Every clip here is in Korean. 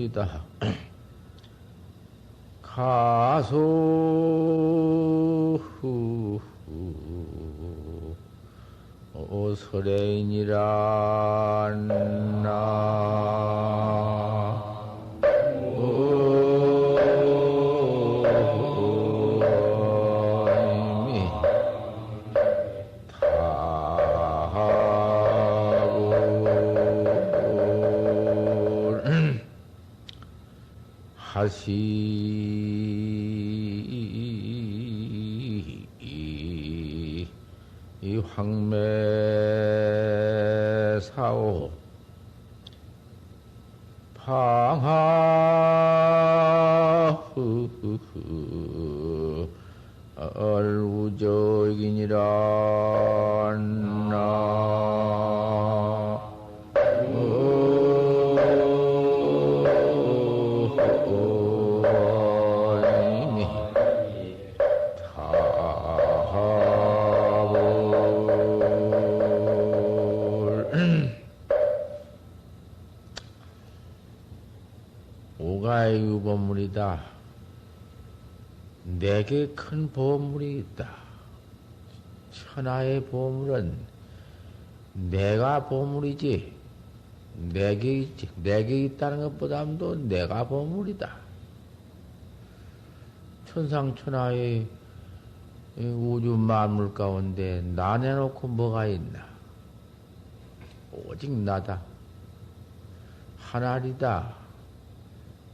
유보물이다. 가소 설레인이라 나 하시 이 황매사오 방하 얼우적이니라 나 오가의 보물이다. 내게 큰 보물이 있다. 천하의 보물은 내가 보물이지. 내게 있지. 내게 있다는 것보다도 내가 보물이다. 천상천하의 우주 만물 가운데 나 내놓고 뭐가 있나? 오직 나다. 하나리다.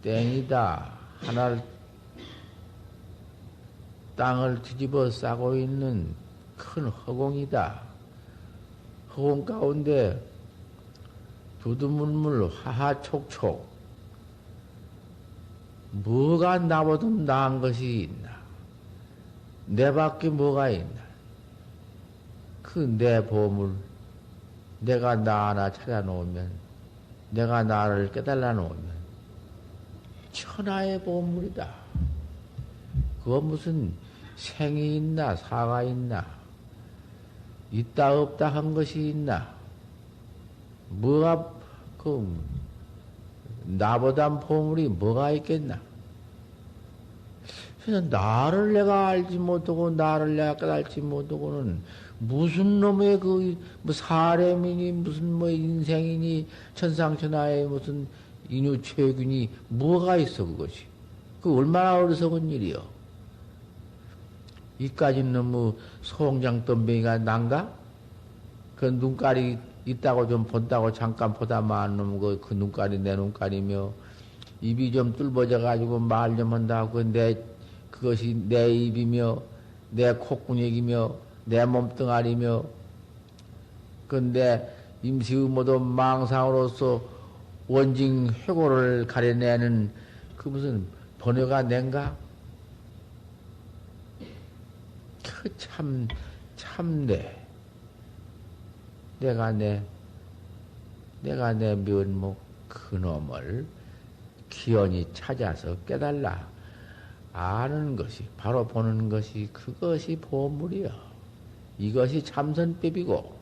땡이다. 하나를 땅을 뒤집어 싸고 있는 큰 허공이다. 허공 가운데 두두물물 하하촉촉 뭐가 나보다 나은 것이 있나? 내 밖에 뭐가 있나? 그 내 보물 내가 나 하나 찾아놓으면 내가 나를 깨달아 놓으면 천하의 보물이다. 그거 무슨 생이 있나 사가 있나 있다 없다 한 것이 있나 뭐가 그 나보다 보물이 뭐가 있겠나? 그래서 나를 내가 알지 못하고 나를 내가 깨달지 못하고는 무슨 놈의 뭐 사람이니 무슨 뭐 인생이니 천상천하의 무슨 인유체균이 뭐가 있어 그것이 그 얼마나 어리석은 일이여. 이까지는 너무 송장덤뱅이가 난가? 그 눈깔이 있다고 좀 본다고 잠깐 보다 만 놈 그 눈깔이 내 눈깔이며 입이 좀 뚫어져 가지고 말 좀 한다고 그것이 내 입이며 내 콧구녕이며 내 몸뚱아리며 근데 임시의모도 망상으로서 원징 회고를 가려내는 그 무슨 번뇌가 낸가? 그 참내. 내가 내 면목 그놈을 기연히 찾아서 깨달라. 아는 것이, 바로 보는 것이, 그것이 보물이여. 이것이 참선법이고,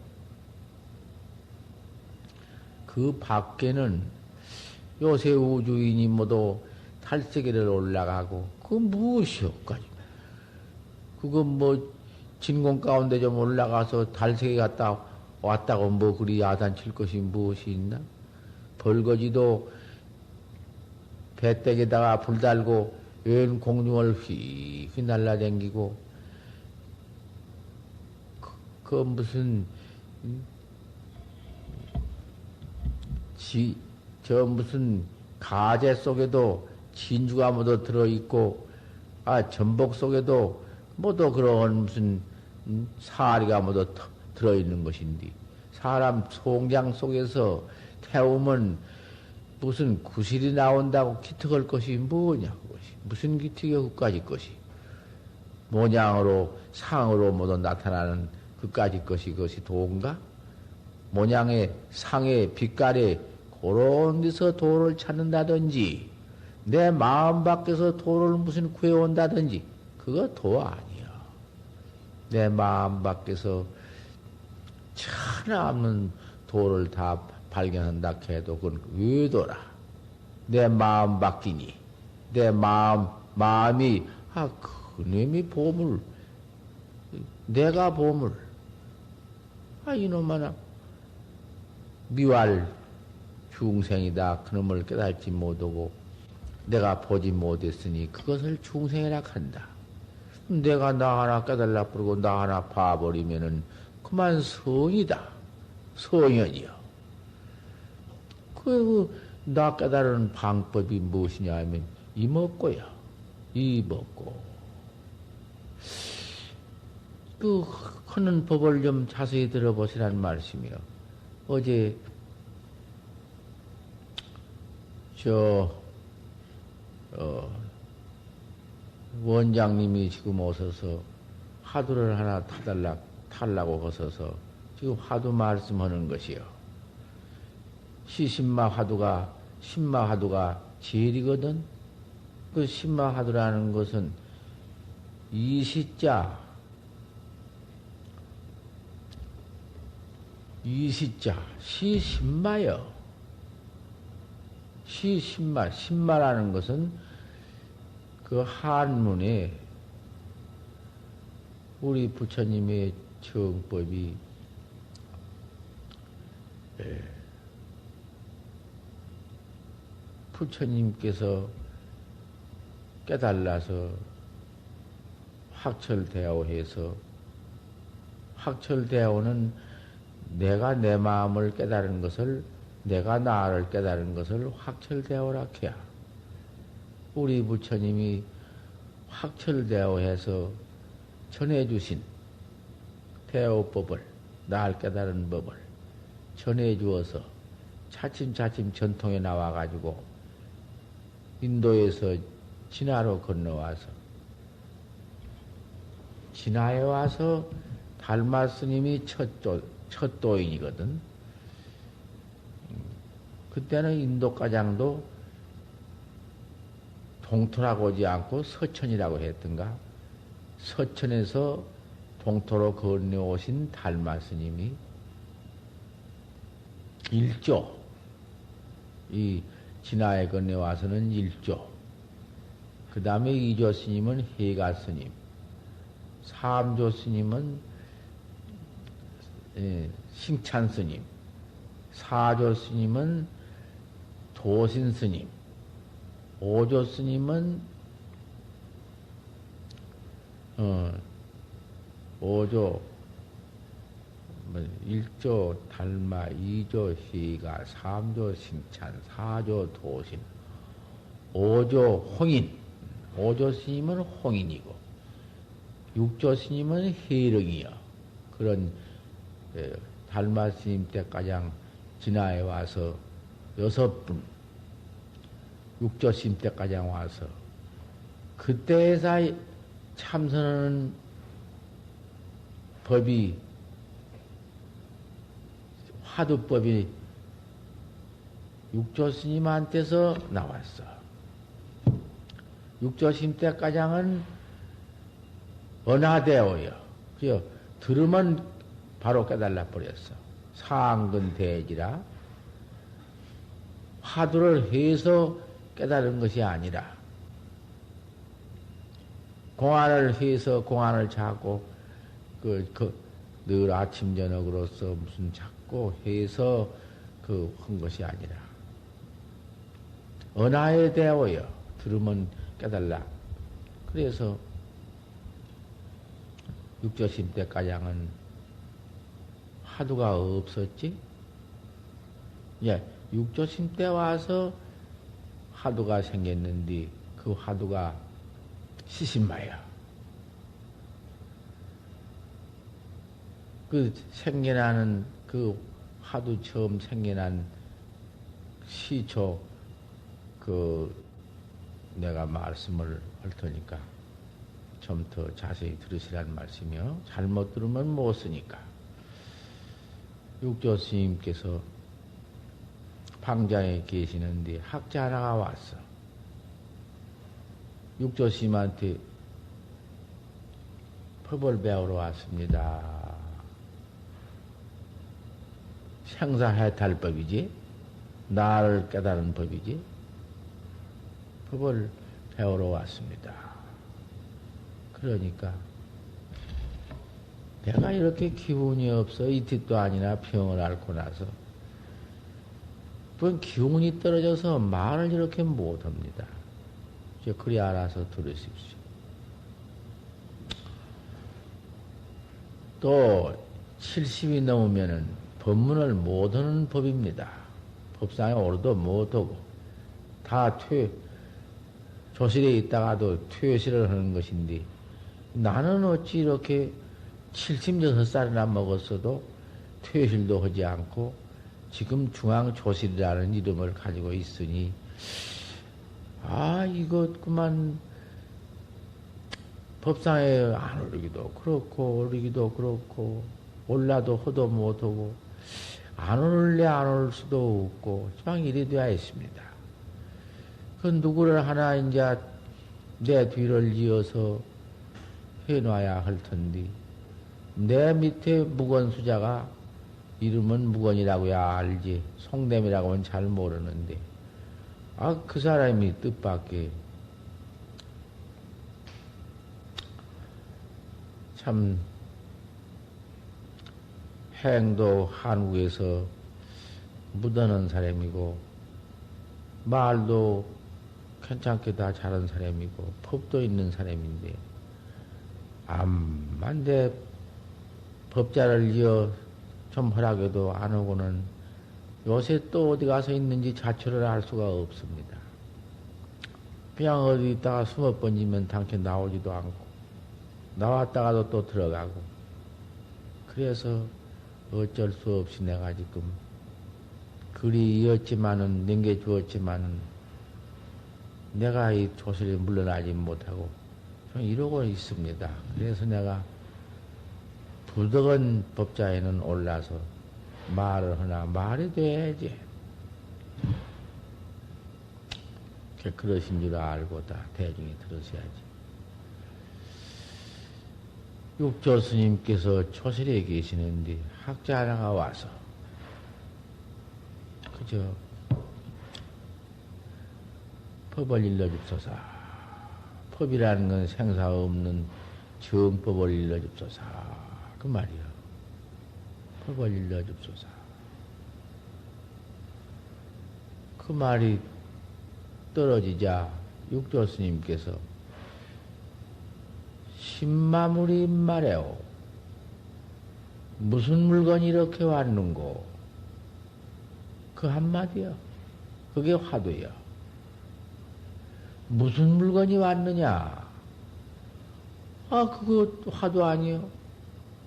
그 밖에는 요새 우주인이 모두 탈세계를 올라가고, 그 무엇이요까지. 그거 뭐, 진공 가운데 좀 올라가서 달세계 갔다 왔다고 뭐 그리 야단칠 것이 무엇이 있나? 벌거지도 배때기에다가 불 달고 웬 공중을 휘휘 날라댕기고 그 무슨 저 무슨 가재 속에도 진주가 모두 들어있고 전복 속에도 모두 그런 무슨 사리가 모두 들어있는 것인데 사람 송장 속에서 태우면 무슨 구실이 나온다고 기특할 것이 뭐냐 그것이 무슨 기특이 그까지 것이 모양으로 상으로 모두 나타나는 그까지 것이 그것이 도인가? 모양의 상의 빛깔에 그런 데서 도를 찾는다든지 내 마음 밖에서 도를 무슨 구해온다든지, 그거 도 아니야. 내 마음 밖에서 천하 없는 도를 다 발견한다 해도 그건 외도라. 내 마음 밖이니. 내 마음이, 그놈이 보물. 내가 보물. 이놈아나. 미활 중생이다. 그놈을 깨달지 못하고, 내가 보지 못했으니 그것을 중생이라 한다. 내가 나 하나 깨달라 부르고 나 하나 봐버리면은 그만 성이다. 성현이요. 나 깨달은 방법이 무엇이냐 하면 이먹고요. 이먹고. 하는 법을 좀 자세히 들어보시란 말씀이요. 어제 원장님이 지금 오셔서 화두를 하나 타려고 하셔서 지금 화두 말씀하는 것이요. 시신마 화두가, 신마 화두가 제일이거든. 그 신마 화두라는 것은 이시자, 시신마요. 시신마, 신마라는 것은 그 한문에 우리 부처님의 정법이 부처님께서 깨달아서 확철대오해서 확철대오는 내가 내 마음을 깨달은 것을 내가 나를 깨달은 것을 확철대오라 해야. 우리 부처님이 확철대오해서 전해주신 대오법을, 날 깨달은 법을 전해주어서 차츰차츰 전통에 나와가지고 인도에서 진화로 건너와서 진화에 와서 달마 스님이 첫 도인이거든. 그때는 인도가장도 동토라고 하지 않고 서천이라고 했던가. 서천에서 동토로 건너오신 달마 스님이 일조, 이 진화에 건너와서는 일조, 그 다음에 이조 스님은 해가 스님, 삼조 스님은 싱찬 스님, 사조 스님은 도신 스님, 오조 스님은 오조, 일조 달마, 이조 희가, 삼조 싱찬, 사조 도신, 오조 홍인, 오조 스님은 홍인이고, 육조 스님은 해령이요. 그런 달마 스님 때까지 진화에 와서 6분, 육조 스님 때까지 와서 그때에서 참선하는 법이 화두법이 육조 스님한테서 나왔어. 육조 스님 때까지는 언하대오요. 그죠? 들으면 바로 깨달아 버렸어. 상근대지라. 화두를 해서 깨달은 것이 아니라, 공안을 해서 공안을 찾고, 늘 아침, 저녁으로서 무슨 찾고 해서 한 것이 아니라, 언하에 대하여 들으면 깨달라. 그래서, 육조심 때가량은 화두가 없었지? 예, 육조심 때 와서 화두가 생겼는데, 그 화두가 시신마야. 그 생겨나는 그 화두 처음 생겨난 시초 내가 말씀을 할 테니까 좀 더 자세히 들으시란 말씀이요. 잘못 들으면 못 쓰니까. 육조 스님께서 방장에 계시는데 학자 하나가 왔어. 육조스님한테 법을 배우러 왔습니다. 생사해탈법이지? 나를 깨달은 법이지? 법을 배우러 왔습니다. 그러니까 내가 이렇게 기운이 없어 이틀도 아니나 병을 앓고 나서 그건 기운이 떨어져서 말을 이렇게 못합니다. 이제 그리 알아서 들으십시오. 또 70이 넘으면은 법문을 못하는 법입니다. 법상에 오르도 못하고 다 조실에 있다가도 퇴실을 하는 것인데 나는 어찌 이렇게 76살이나 먹었어도 퇴실도 하지 않고 지금 중앙조실이라는 이름을 가지고 있으니 이거 그만 법상에 안 오르기도 그렇고 오르기도 그렇고 올라도 허도 못하고 안 오를래 안 오를 수도 없고 참 이래 되어 있습니다. 그 누구를 하나 이제 내 뒤를 이어서 해놔야 할 텐데 내 밑에 무건수자가 이름은 무건이라고야 알지 송됨이라고는 잘 모르는데 그 사람이 뜻밖의 참 행도 한국에서 묻어놓은 사람이고 말도 괜찮게 다 잘한 사람이고 법도 있는 사람인데 암만 내 법자를 이어 좀 허락해도 안 오고는 요새 또 어디 가서 있는지 자초를 알 수가 없습니다. 그냥 어디 있다가 숨어 번지면 당최 나오지도 않고 나왔다가도 또 들어가고 그래서 어쩔 수 없이 내가 지금 글이 이었지만은 남겨주었지만은 내가 이 조실에 물러나지 못하고 좀 이러고 있습니다. 그래서 내가 부덕은 법자에는 올라서 말을 하나 말이 돼야지. 그러신 줄 알고 다 대중이 들으셔야지. 육조 스님께서 초실에 계시는데 학자 하나가 와서 그저 법을 일러줍소서. 법이라는 건 생사 없는 정법을 일러줍소서. 그 말이요. 법을 일러줍소서. 그 말이 떨어지자 육조 스님께서 신마물이 말해오. 무슨 물건이 이렇게 왔는고? 그 한마디요. 그게 화두요. 무슨 물건이 왔느냐? 그거 화두 아니요.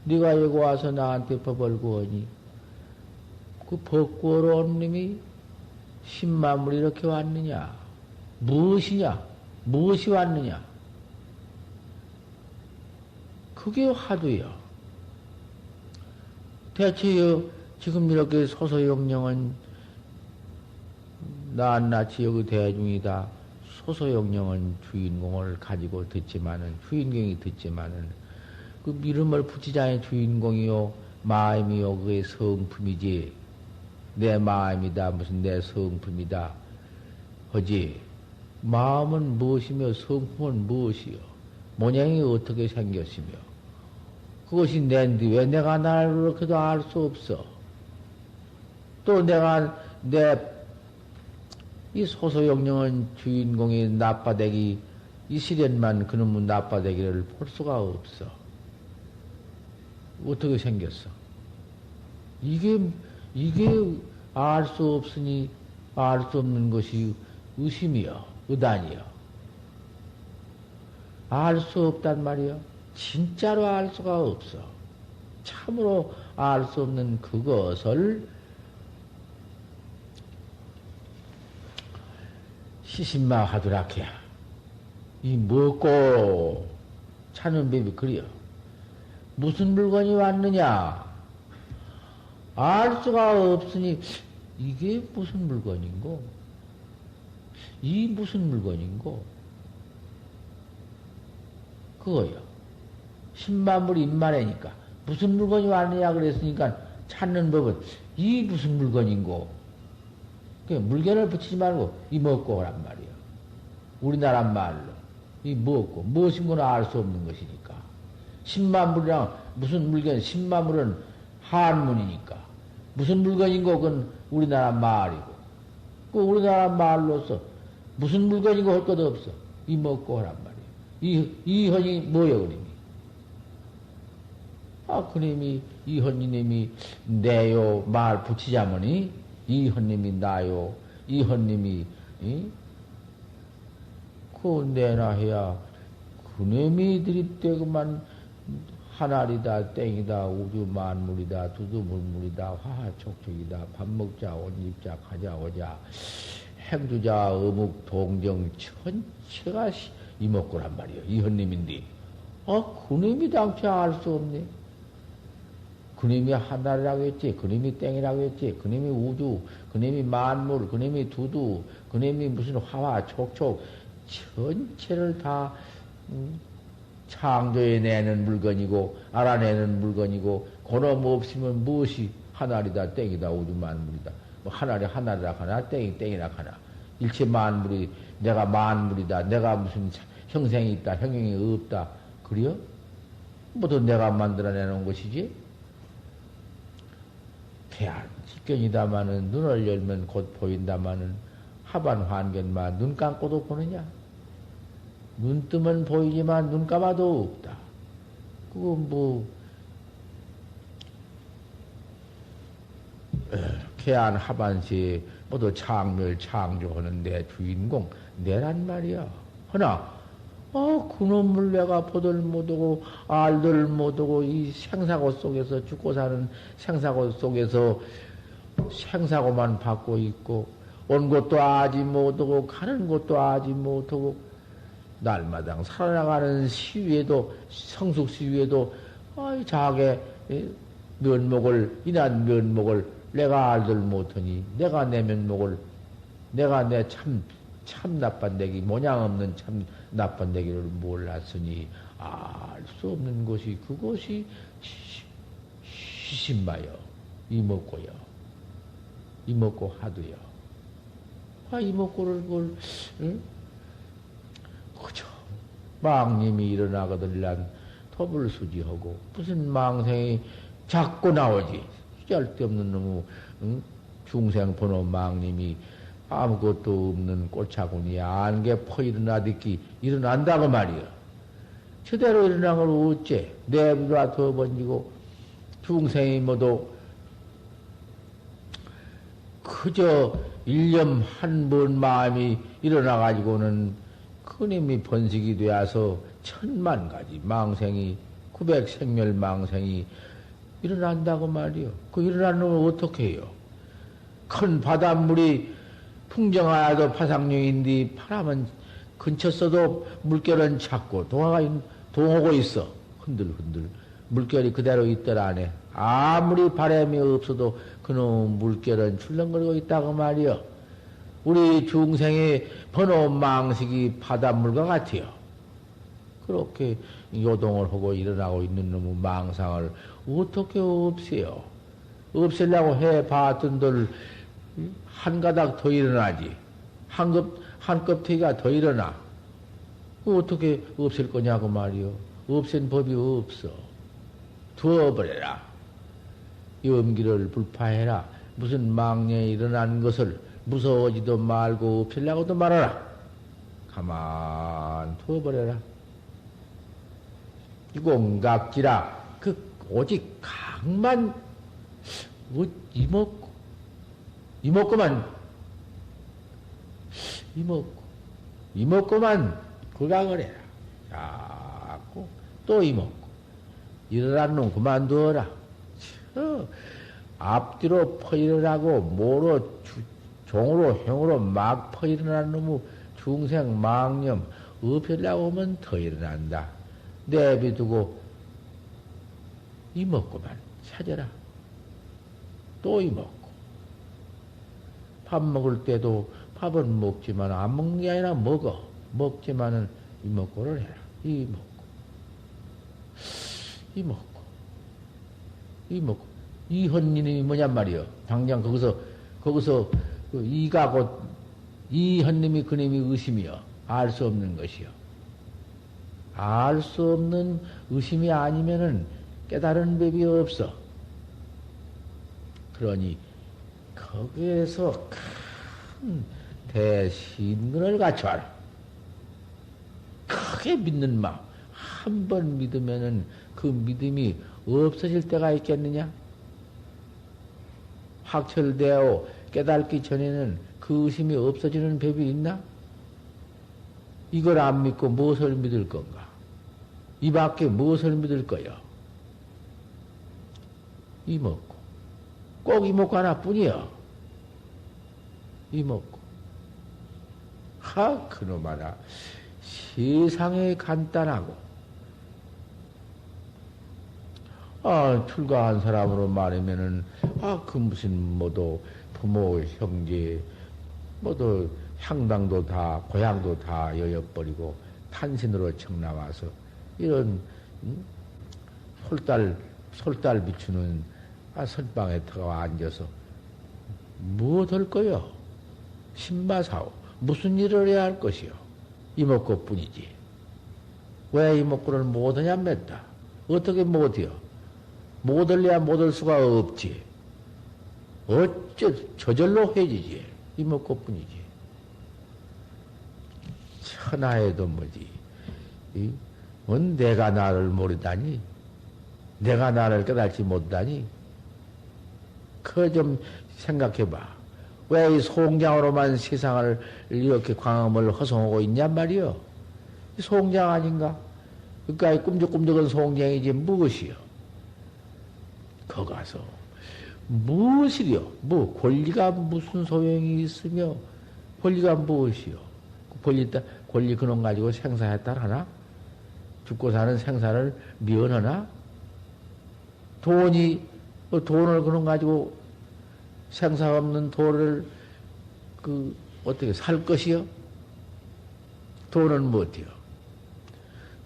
네가 여기 와서 나한테 법을 구하니 그 법 구하러 온 놈이 신마물이 이렇게 왔느냐? 무엇이냐? 무엇이 왔느냐? 그게 화두요. 대체 지금 이렇게 소소영령은 낱낱이 여기 대중이다. 소소영령은 주인공을 가지고 듣지만은 주인공이 듣지만은 그 이름을 붙이자니 주인공이요 마음이요 그게 성품이지. 내 마음이다 무슨 내 성품이다 하지. 마음은 무엇이며 성품은 무엇이요? 모양이 어떻게 생겼으며 그것이 낸데 왜 내가 나를 그렇게도 알 수 없어? 또 내가 이 소소영령은 주인공이 나빠대기 이 시련만 그놈의 나빠대기를 볼 수가 없어. 어떻게 생겼어? 이게 알 수 없으니 알 수 없는 것이 의심이여 의단이여. 알 수 없단 말이여. 진짜로 알 수가 없어. 참으로 알 수 없는 그것을 시신마 하더라케야. 이 먹고 차는 법이 그려. 무슨 물건이 왔느냐? 알 수가 없으니 이게 무슨 물건인고? 이 무슨 물건인고? 그거요. 십만물이 입만해니까. 무슨 물건이 왔느냐 그랬으니까 찾는 법은 이 무슨 물건인고. 그 물건을 붙이지 말고 이 먹고 오란 말이요. 우리나라 말로. 이 먹고. 무엇인거나 알 수 없는 것이니까. 십만물이랑 무슨 물건, 십만물은 한문이니까. 무슨 물건인고 그건 우리나라 말이고. 그 우리나라 말로서 무슨 물건인고 할 것도 없어. 이 먹고 오란 말이요. 이 헌이 뭐여, 그림이? 아, 그님이, 이 헌님이 내요, 말 붙이자머니, 이 헌님이 나요, 이 헌님이, 그 내나 해야, 그님이 드립대고만 하나리다, 땡이다, 우주 만물이다, 두두물물이다, 화화촉촉이다, 밥 먹자, 옷 입자, 가자, 오자, 행주자, 어묵, 동정, 전체가 이목구란 말이요. 이 헌님인데. 그님이 당최 알 수 없네. 그님이 하나라고 했지, 그님이 땡이라고 했지, 그님이 우주, 그님이 만물, 그님이 두두, 그님이 무슨 화화, 촉촉, 전체를 다, 창조해내는 물건이고, 알아내는 물건이고, 그놈 없으면 무엇이 하나리다, 땡이다, 우주 만물이다. 뭐 하나리 하나리라 하나, 땡이 땡이라 하나. 일체 만물이, 내가 만물이다, 내가 무슨 형생이 있다, 형용이 없다. 그래요? 모두 내가 만들어내는 것이지? 대한 직견이다마는 눈을 열면 곧 보인다마는 하반 환견만 눈 감고도 보느냐? 눈 뜨면 보이지만 눈 감아도 없다. 그건 뭐 개안 하반시에 모두 창멸 창조하는 내 주인공 내란 말이야. 허나 그놈을 내가 보들 못하고 알들 못하고 이 생사고 속에서 죽고 사는 생사고 속에서 생사고만 받고 있고 온 곳도 아지 못하고 가는 곳도 아지 못하고 날마당 살아나가는 시위에도 성숙 시위에도 자게 면목을 인한 면목을 내가 알들 못하니 내가 내 면목을 내가 내 참 나빤데기 모양 없는 참 나빤데기를 몰랐으니 알 수 없는 것이 그것이 시신마여 이먹고요 이먹고 하도요. 이먹고를 그걸 응? 그죠. 망님이 일어나거들란 톱을 수지하고 무슨 망생이 자꾸 나오지. 쓸데없는 놈의 응? 중생 번호 망님이 아무것도 없는 꼴차군이 안개 퍼 일어나듣기 일어난다고 말이야. 제대로 일어난 걸 어째 내부가 더 번지고 중생이 모두 그저 일념 한 번 마음이 일어나가지고는 그님이 번식이 되어서 천만 가지 망생이 900생멸 망생이 일어난다고 말이요. 그 일어난 놈을 어떻게 해요? 큰 바닷물이 풍정하여도 파상용인데 바람은 근처 써도 물결은 작고 동하고 있어. 흔들흔들. 물결이 그대로 있더라 안에. 아무리 바람이 없어도 그놈 물결은 출렁거리고 있다고 말이요. 우리 중생의 번호 망식이 바닷물과 같아요. 그렇게 요동을 하고 일어나고 있는 놈의 망상을 어떻게 없애요? 없애려고 해봤던들 한 가닥 더 일어나지. 한 껍데기가 더 일어나. 어떻게 없앨 거냐고 말이요. 없앤 법이 없어. 두어버려라. 염기를 불파해라. 무슨 망령에 일어난 것을 무서워지도 말고 없애려고도 말아라. 가만 두어버려라. 이공각지라. 오직 각만 이먹고만 구각을 해라. 자꾸 또 이먹고 일어난 놈 그만두어라. 앞뒤로 퍼일어나고 모로 종으로 형으로 막 퍼일어난 놈의 중생 망념 없애려고 하면 더 일어난다. 내비두고 이먹고만 찾아라. 또 이먹고 밥 먹을 때도 밥은 먹지만 안 먹는 게 아니라 먹어. 먹지만은 이먹고를 해라. 이먹고 이먹고, 이먹고. 이헌님이 뭐냔 말이요. 당장 거기서 그 이가 곧, 이헌님이 그님이 의심이요. 알 수 없는 것이요. 알 수 없는 의심이 아니면은 깨달은 법이 없어. 그러니, 거기에서 큰 대신근을 갖춰라. 크게 믿는 마음. 한 번 믿으면은 그 믿음이 없어질 때가 있겠느냐? 확철되어 깨닫기 전에는 그 의심이 없어지는 법이 있나? 이걸 안 믿고 무엇을 믿을 건가? 이 밖에 무엇을 믿을 거야? 이먹고. 꼭 이먹고 하나뿐이야. 이먹고. 그놈아라. 세상에 간단하고, 출가한 사람으로 말하면은, 그 무슨, 뭐도, 부모, 형제, 뭐도, 향당도 다, 고향도 다 여여버리고, 탄신으로 청 나와서, 이런, 솔달 비추는, 선방에 들어가 앉아서, 무엇 할 거요? 신마사오. 무슨 일을 해야 할 것이요? 이목구 뿐이지. 왜 이목구를 못하냐, 맸다. 어떻게 못해요? 못할래야 못할 수가 없지. 저절로 해지지. 이목구 뿐이지. 천하에도 뭐지. 뭔 내가 나를 모르다니? 내가 나를 깨닫지 못하니? 그거 좀 생각해봐. 왜 이 송장으로만 세상을 이렇게 광음을 허송하고 있냔 말이요? 송장 아닌가? 그러니까 이 꿈적꿈적한 송장이지 무엇이요? 거 가서 무엇이요? 권리가 무슨 소용이 있으며 권리가 무엇이요? 권리 그놈 가지고 생사했다 하나? 죽고 사는 생사를 미언하나? 돈을 그놈 가지고 생사 없는 돈을 어떻게 살 것이요? 돈은 뭐어때요?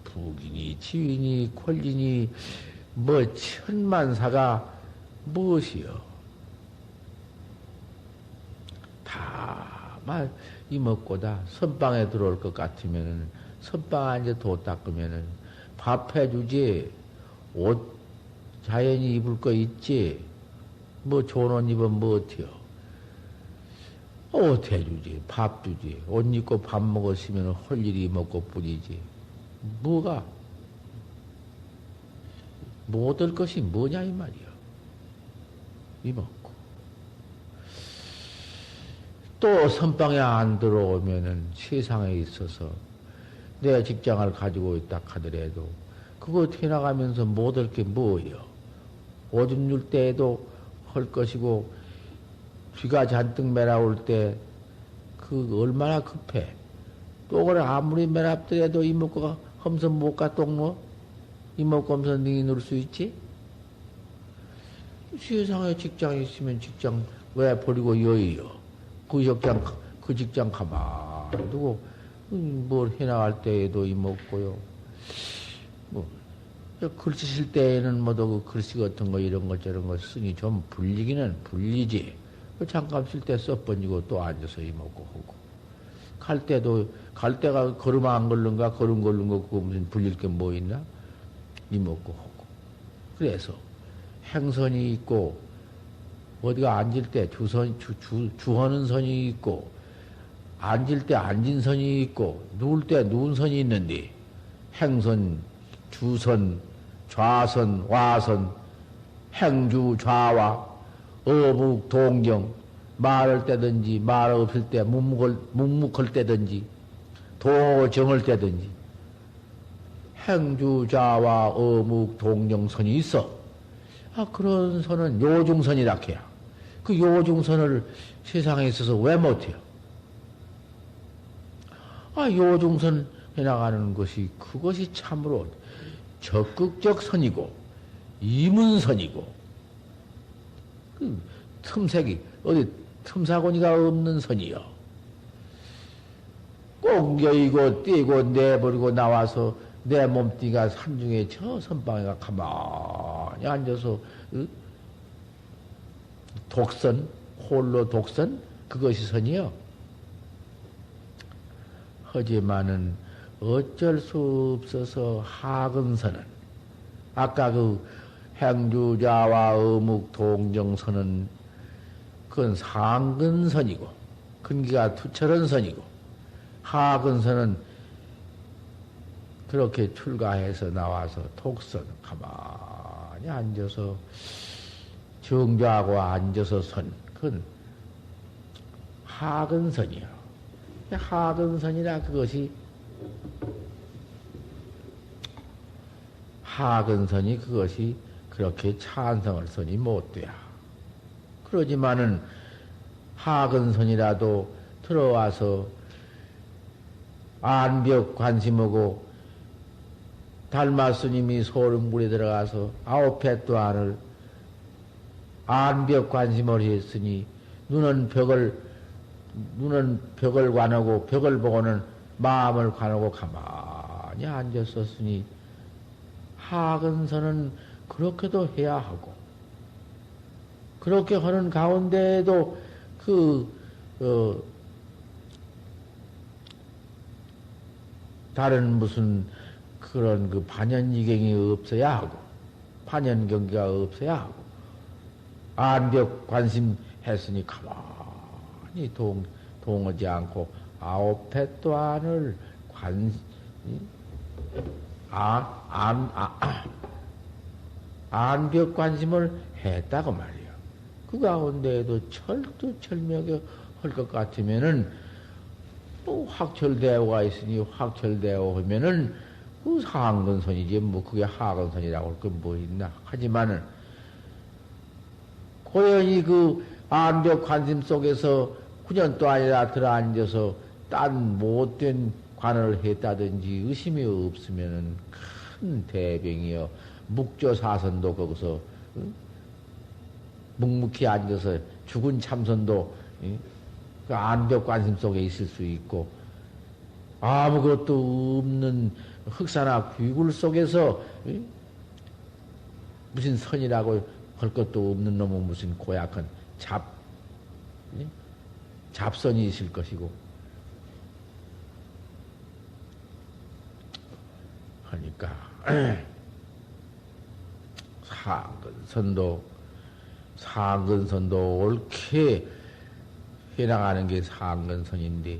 부귀니 지위니 권리니 천만사가 무엇이요? 다만 이먹고다 선방에 들어올 것 같으면은 선방 앉아 도 닦으면은 밥 해주지, 옷 자연히 입을 거 있지. 좋은 옷 입으면 어때요? 옷 해주지, 밥 주지, 옷 입고 밥 먹었으면 할 일이 먹고 뿐이지. 뭐가? 못할 것이 뭐냐, 이 말이야. 이먹고. 또 선방에 안 들어오면은 세상에 있어서 내 직장을 가지고 있다 하더라도 그거 태나가면서 못할 게 뭐예요? 오줌 줄 때에도 할 것이고, 쥐가 잔뜩 매라올 때, 얼마나 급해. 또 그래, 아무리 매랍더라도 이목구가 험서 못 가 똥노? 이목구 험서 능이 누를 수 있지? 세상에 직장이 있으면 직장 왜 버리고 여의요? 그 직장 가만 두고, 뭘 해나갈 때에도 이목구요. 글씨 쓸 때에는 그 글씨 같은 거 이런 거 저런 거 쓰니 좀 불리기는 불리지. 잠깐 쓸 때 써번지고 또 앉아서 이먹고 하고. 갈 때가 걸음 안 걸른가? 걸음 걸른 거 그거 무슨 불릴 게 뭐 있나? 이먹고 하고. 그래서 행선이 있고 어디가 앉을 때 주하는 선이 있고 앉을 때 앉은 선이 있고 누울 때 누운 선이 있는데 행선, 주선, 좌선, 와선, 행주, 좌와, 어묵, 동정, 말할 때든지, 말 없을 때, 묵묵할 때든지, 도정할 때든지, 행주, 좌와, 어묵, 동정선이 있어. 그런 선은 요중선이라 해야. 그 요중선을 세상에 있어서 왜 못해요? 요중선 해나가는 것이, 그것이 참으로 적극적 선이고, 이문선이고, 틈새기, 어디 틈사고니가 없는 선이요. 꼭 여의고 떼고 내버리고 나와서 내 몸뚱이가 산중에 저 선방에가 가만히 앉아서 독선, 홀로 독선, 그것이 선이요. 하지만은 어쩔 수 없어서 하근선은, 아까 그 행주자와 어묵 동정선은 그건 상근선이고, 근기가 투철한 선이고, 하근선은 그렇게 출가해서 나와서 독선, 가만히 앉아서 정조하고 앉아서 선, 그건 하근선이요. 하근선이라 그것이, 하근선이 그것이 그렇게 찬성을 선이 못 돼야. 그러지만은 하근선이라도 들어와서 안벽 관심하고 달마 스님이 소름물에 들어가서 9회 안을 안벽 관심을 했으니 눈은 벽을 관하고 벽을 보고는 마음을 관하고 가만히 앉았었으니 하근선은 그렇게도 해야 하고, 그렇게 하는 가운데에도 다른 무슨 그런 그 반연이경이 없어야 하고, 반연경기가 없어야 하고, 안벽 관심 했으니 가만히 동하지 않고 9회 동안을 안벽 관심을 했다고 말이야. 그 가운데에도 철두철미하게 할 것 같으면은, 뭐 확철대오가 있으니 확철대오 하면은 그 상근선이지, 뭐 그게 하근선이라고 할 건 뭐 있나. 하지만은 고연히 그 안벽 관심 속에서 9년도 아니라 들어앉아서 딴 못된 관을 했다든지 의심이 없으면은 큰 대병이여. 묵조사선도 거기서 묵묵히 앉아서 죽은 참선도 그 안벽 관심 속에 있을 수 있고, 아무것도 없는 흑사나 귀굴 속에서 무슨 선이라고 할 것도 없는 놈은 무슨 고약한 잡선이 있을 것이고, 하니까 상근선도 옳게 해나가는 게 상근선인데,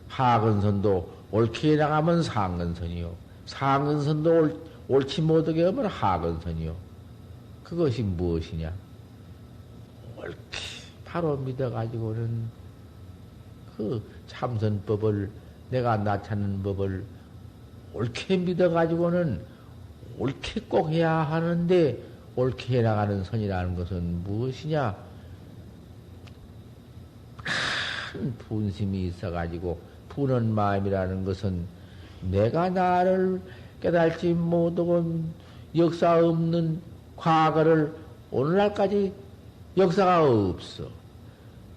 하근선도 옳게 해나가면 상근선이요. 상근선도 옳지 못하게 하면 하근선이요. 그것이 무엇이냐? 옳게 바로 믿어가지고는 그 참선법을, 내가 나타낸 법을 옳게 믿어가지고는 옳게 꼭 해야 하는데, 옳게 해나가는 선이라는 것은 무엇이냐? 큰 분심이 있어가지고, 푸는 마음이라는 것은 내가 나를 깨달지 못하고 역사 없는 과거를 오늘날까지 역사가 없어.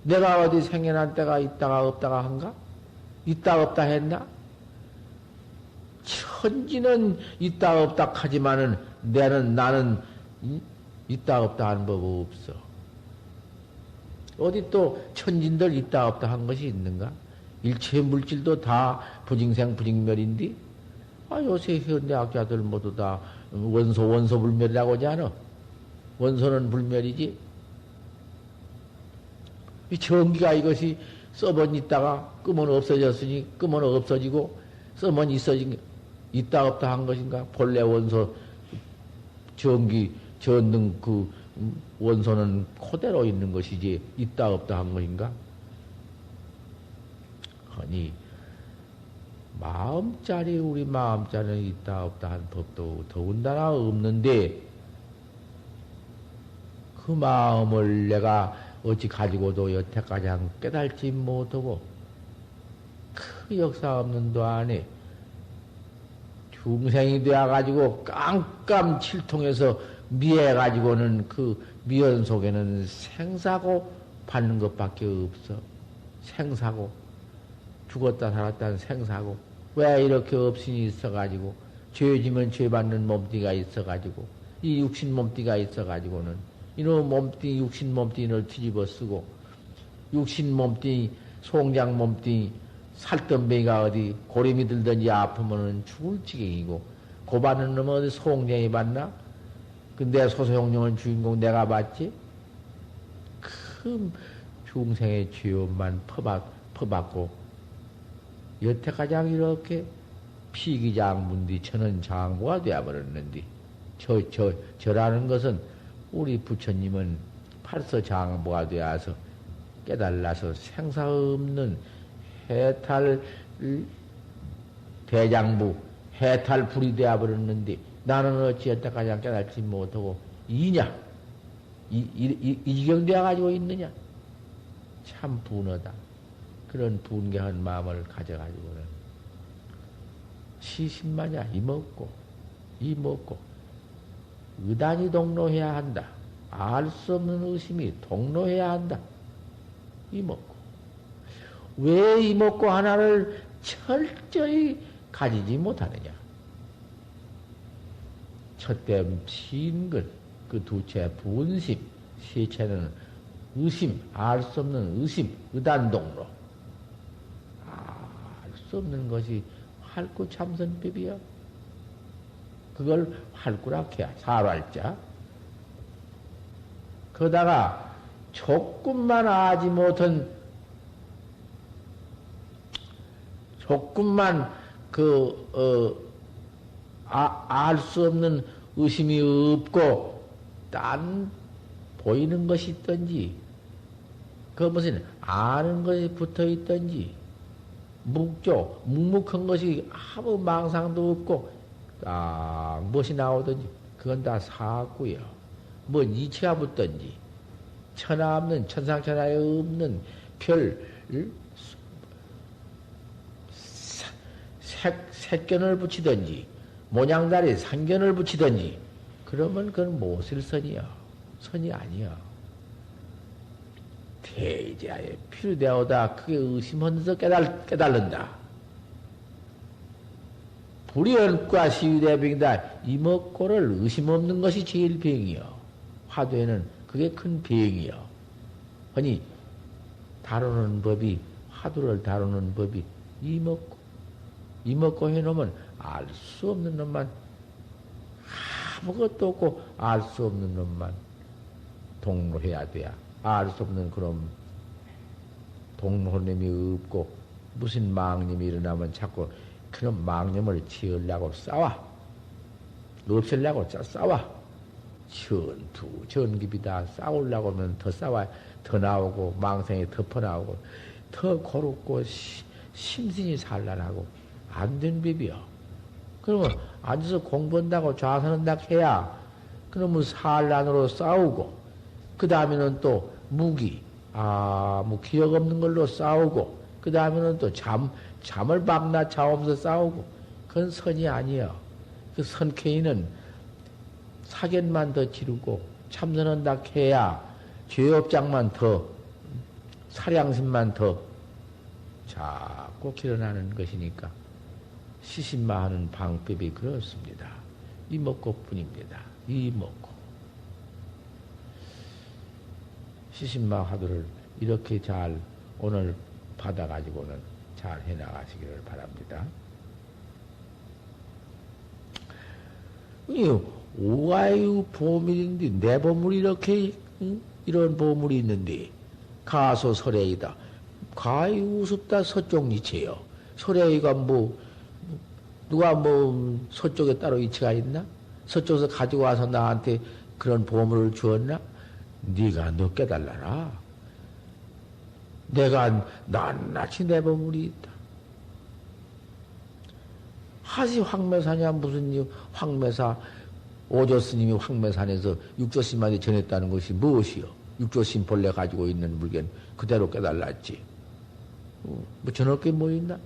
내가 어디 생겨난 때가 있다가 없다가 한가? 있다 없다 했나? 천지는 있다 없다 하지만은 나는 있다 없다 하는 법 없어. 어디 또 천진들 있다 없다 한 것이 있는가? 일체 물질도 다 부징생 부징멸인데, 요새 현대학자들 모두 다 원소 불멸이라고 하지 않아? 원소는 불멸이지. 이 전기가 이것이 써번 있다가 끄면 없어졌으니 끄면 없어지고, 써면 있다 없다 한 것인가? 본래 원소 전기 전등 그 원소는 그대로 있는 것이지 있다 없다 한 것인가? 하니 우리 마음자리는 있다 없다 한 법도 더군다나 없는데, 그 마음을 내가 어찌 가지고도 여태까지 깨달지 못하고 그 역사 없는 동안에 중생이 되어가지고 깜깜칠통해서 미해가지고는 그 미연 속에는 생사고 받는 것밖에 없어. 생사고. 죽었다 살았다는 생사고. 왜 이렇게 업신이 있어가지고, 죄지면 죄받는 몸띠가 있어가지고, 이 육신 몸띠가 있어가지고는, 이놈 몸띠, 육신 몸띠를 뒤집어 쓰고, 육신 몸띠, 송장 몸띠, 살덤뱅이가 어디 고림이 들든지 아프면은 죽을 지경이고, 고받는 놈은 어디 송장이 받나? 근데 소소영령은 주인공 내가 받지? 큰 중생의 죄업만 퍼받고, 여태까지 이렇게 피기장문디 천은 장부가 되어버렸는데, 저라는 것은 우리 부처님은 팔서장부가 되어서 깨달아서 생사 없는 해탈 대장부, 해탈불이 되어버렸는데, 나는 어찌 여태까지 깨달지 못하고, 이냐? 이 지경 되어가지고 있느냐? 참 분하다. 그런 분개한 마음을 가져가지고는 시신마냐 이먹고 의단이 동로해야 한다. 알 수 없는 의심이 동로해야 한다. 이먹고 왜 이먹고 하나를 철저히 가지지 못하느냐? 첫째 신근, 그 두째 분심, 세째는 의심, 알 수 없는 의심, 의단동로. 알 수 없는 것이 활구 참선법이야. 그걸 활구라 해야, 살활자. 거다가 조금만 알지 못한, 조금만 알 수 없는 의심이 없고, 딴 보이는 것이 있든지, 그 무슨 아는 것이 붙어 있든지, 묵묵한 것이 아무 망상도 없고, 딱 무엇이 나오든지, 그건 다 사고요. 뭐 이치가 붙든지, 천하 없는, 천상천하에 없는 별, 색견을 붙이든지, 모양다리 상견을 붙이든지, 그러면 그건 못쓸 선이요. 선이 아니요. 대자에 필요되어다 그게 의심하면서 깨달는다. 불의언과 시유대병이다. 이먹고를 의심 없는 것이 제일 병이요. 화두에는 그게 큰 병이요. 아니 다루는 법이, 화두를 다루는 법이 이먹고 해놓으면 알 수 없는 놈만, 아무것도 없고 알 수 없는 놈만 동로해야 돼야. 알 수 없는 그런 동로님이 없고, 무슨 망념이 일어나면 자꾸 그런 망념을 지으려고 싸워. 없애려고 싸워. 전기비다. 싸우려고 하면 더 싸워. 더 나오고, 망생이 더 퍼나오고, 더 고롭고, 심신이 산란하고, 안 된 법이요. 그러면 앉아서 공부한다고 좌선한다 해야, 그러면 산란으로 싸우고, 그 다음에는 또 무기, 뭐 기억 없는 걸로 싸우고, 그 다음에는 또 잠을 밤낮 자면서 싸우고, 그건 선이 아니여. 그 선케이는 사견만 더 지르고, 참선한다 해야 죄업장만 더, 사량심만 더 자꾸 길어나는 것이니까, 시신마하는 방법이 그렇습니다. 이먹고 뿐입니다. 이먹고. 시신마 화두를 이렇게 잘 오늘 받아가지고는 잘 해나가시기를 바랍니다. 오가유 보물인데, 내 보물이 이렇게, 이런 보물이 있는데, 가소 설레이다. 가히 우습다 서쪽이체요. 설레이가 누가 서쪽에 따로 이치가 있나? 서쪽에서 가지고 와서 나한테 그런 보물을 주었나? 네가 너 깨달라라. 내가 낱낱이 내 보물이 있다. 하시 황매사냐, 무슨 황매사, 오조스님이 황매산에서 육조심한테 전했다는 것이 무엇이요? 육조심 본래 가지고 있는 물건 그대로 깨달았지. 뭐 전할 게 뭐 있나?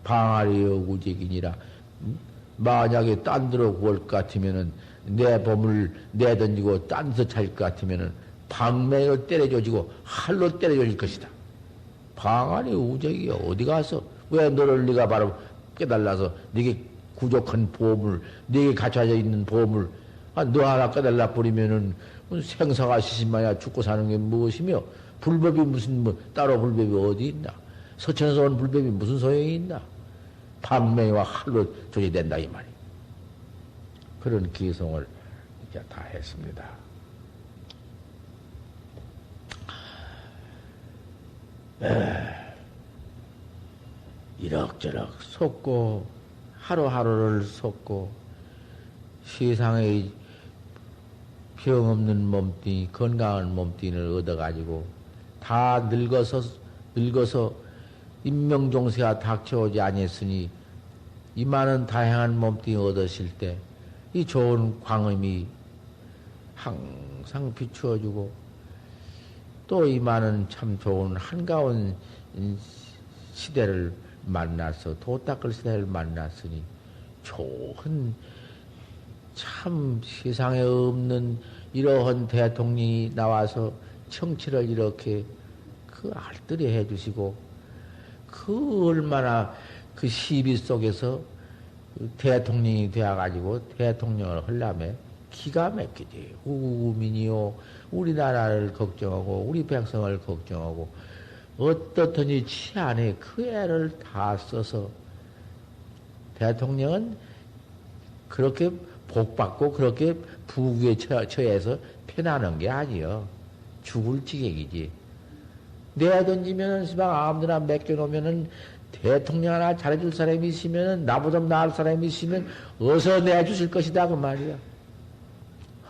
방아리 여구직이니라. 만약에 딴 데로 구할 것 같으면은, 내 보물 내던지고 딴 데서 찾을 것 같으면은, 방맹으로 때려줘지고, 활로 때려줘질 것이다. 방아리 우적이 어디 가서 왜 너를 네가 바로 깨달아서 네게 부족한 보물, 네게 갖춰져 있는 보물, 너 하나 깨달아 버리면은 생사가 시신마야 죽고 사는 게 무엇이며 불법이 무슨 뭐 따로 불법이 어디 있나? 서천에서 온 불법이 무슨 소용이 있나? 반명과 할로 조제된다 이 말이. 그런 기성을 이제 다 했습니다. 이럭저럭 속고 하루하루를 속고 세상의 병 없는 몸뚱이, 건강한 몸뚱이를 얻어가지고 다 늙어서 인명종세가 닥쳐오지 아니했으니 이 많은 다양한 몸뚱이 얻으실 때 이 좋은 광음이 항상 비추어주고 또 이 많은 참 좋은 한가운 시대를 만나서 도 닦을 시대를 만났으니 좋은 참 세상에 없는 이러한 대통령이 나와서 청취를 이렇게 그 알뜰히 해주시고 그 얼마나 그 시비 속에서 그 대통령이 되어가지고 대통령을 하려면 기가 막히지. 우민이요. 우리나라를 걱정하고 우리 백성을 걱정하고 어떻든지 치안에 그 애를 다 써서 대통령은 그렇게 복받고 그렇게 부귀에 처해서 편하는 게 아니여. 죽을 지경이지. 내야 던지면은 시방 아무데나 맡겨놓으면은 대통령 하나 잘해줄 사람이 있으면은 나보다 나을 사람이 있으면 어서 내주실 것이다 그 말이야.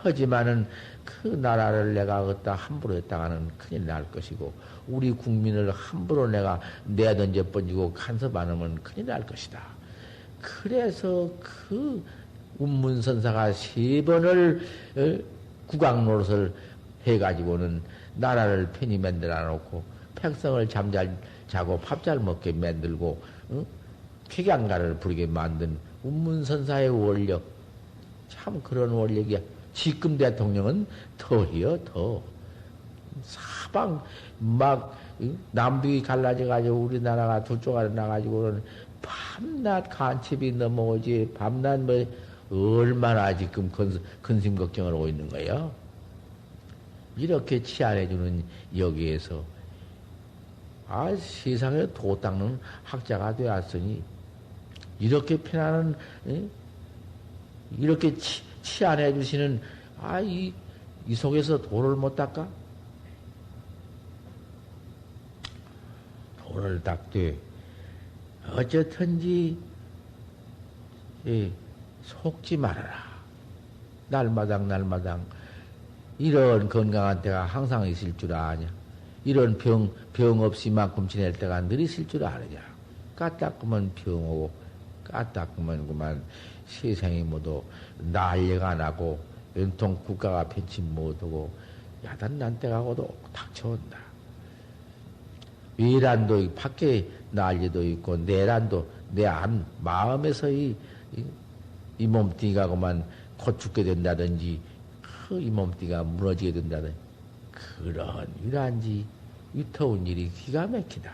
하지만은 그 나라를 내가 어디다 함부로 했다가는 큰일 날 것이고 우리 국민을 함부로 내가 내던져 번지고 간섭하면 큰일 날 것이다. 그래서 그 운문선사가 3번을 국왕 노릇을 해가지고는 나라를 편히 만들어 놓고 백성을 잠잘 자고 밥 잘 먹게 만들고 쾌양가를 부리게 만든 운문선사의 원력 참 그런 원력이야. 지금 대통령은 더해요 더. 사방 막 남북이 갈라져가지고 우리나라가 두 쪽으로 나가지고는 밤낮 간첩이 넘어오지 밤낮 뭐 얼마나 지금 근심 걱정을 하고 있는 거예요. 이렇게 치안해주는 여기에서 세상에 도 닦는 학자가 되었으니 이렇게 편안한 이렇게 치안해 주시는 이 속에서 도를 못 닦아? 도를 닦되 어쨌든지 속지 말아라. 날마당 이런 건강한 때가 항상 있을 줄 아냐? 이런 병 없이만큼 지낼 때가 늘 있을 줄 아느냐? 까딱그만 병 오고 까딱그만 그만 세상이 모두 난리가 나고 연통 국가가 편치 못하고 야단난 때가 오도 닥쳐온다. 외란도 밖에 난리도 있고 내란도 내 안 마음에서 이 몸뚱이가 그만 곧 죽게 된다든지 이 몸뚱이가 무너지게 된다든지 그런 위란지 위터운 일이 기가 막히다.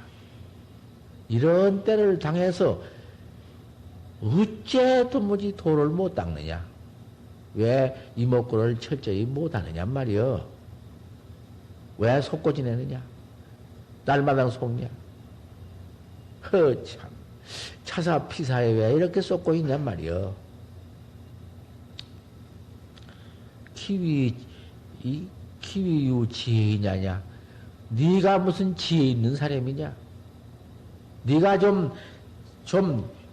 이런 때를 당해서 어째 도무지 도를 못 닦느냐? 왜 이목구를 철저히 못 하느냐 말이여? 왜 속고 지내느냐? 날마당 속냐? 참 차사 피사에 왜 이렇게 쏟고 있냔 말이여? 기위유 지혜이냐냐? 네가 무슨 지혜 있는 사람이냐? 네가 좀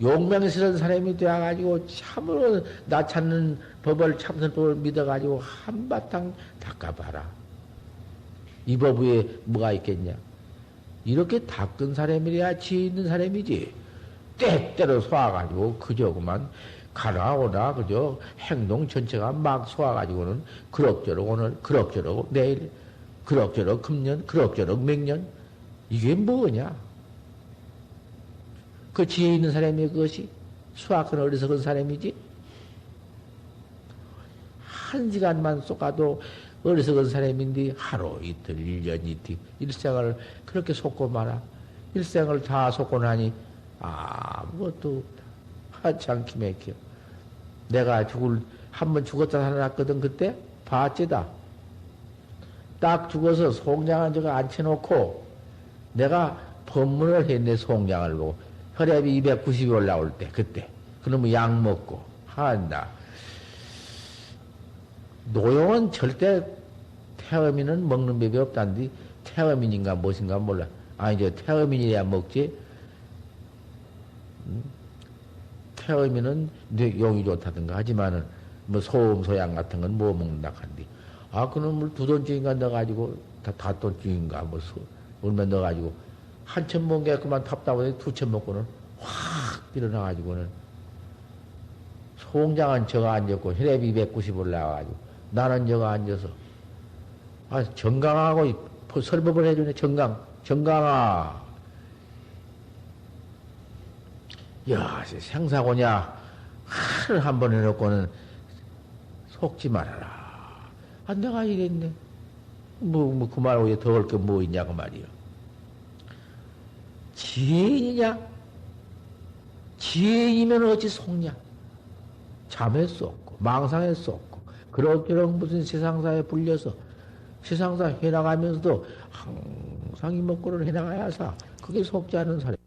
용맹스러운 사람이 되어가지고 참으로 나 찾는 법을 참선법을 믿어가지고 한바탕 닦아봐라. 이 법 위에 뭐가 있겠냐? 이렇게 닦은 사람이래야 지혜 있는 사람이지. 때때로 쏘아가지고 그저 그만 가나 오나 그저 행동 전체가 막 쏘아가지고는 그럭저럭 오늘 그럭저럭 내일 그럭저럭 금년 그럭저럭 맹년 이게 뭐냐? 그 지혜 있는 사람이 그것이 수학은 어리석은 사람이지. 한 시간만 쏘가도 어리석은 사람인데 하루 이틀 1년 이틀 일생을 그렇게 쏟고 말아. 일생을 다 쏟고 나니 아무것도 하찮기 맥혀. 내가 한 번 죽었다 살아났거든, 그때? 봤지다. 딱 죽어서 송장한 저거 앉혀놓고, 내가 법문을 했네, 송장을 보고. 혈압이 290이 올라올 때, 그때. 그러면 약 먹고, 한다. 노용은 절대 태어민은 먹는 법이 없단디, 태어민인가 무엇인가 몰라. 아니, 저 태어민이야 먹지. 태어민은 용이 좋다든가 하지만은, 뭐 소음, 소양 같은 건 뭐 먹는다 한디. 그놈을 두 돈쯤인가 넣어가지고, 다 돈쯤인가, 얼마 넣어가지고, 한 천 먹은 게 그만 탑다고 두 천 먹고는 확 일어나가지고는, 송장은 저가 앉았고, 혈압이 290 올라와가지고, 나는 저가 앉아서, 정강하고 설법을 해주네, 정강아. 야, 생사고냐. 하를 한 번 해놓고는 속지 말아라. 내가 이랬네. 그 말 위에 더 할 게 뭐 있냐, 그 말이요. 지혜인이냐? 지혜이면 어찌 속냐? 잠에 쏟고, 망상에 쏟고, 그럭저럭 무슨 세상사에 불려서, 세상사 해나가면서도 항상 이 먹고를 해나가야사. 그게 속지 않은 사람.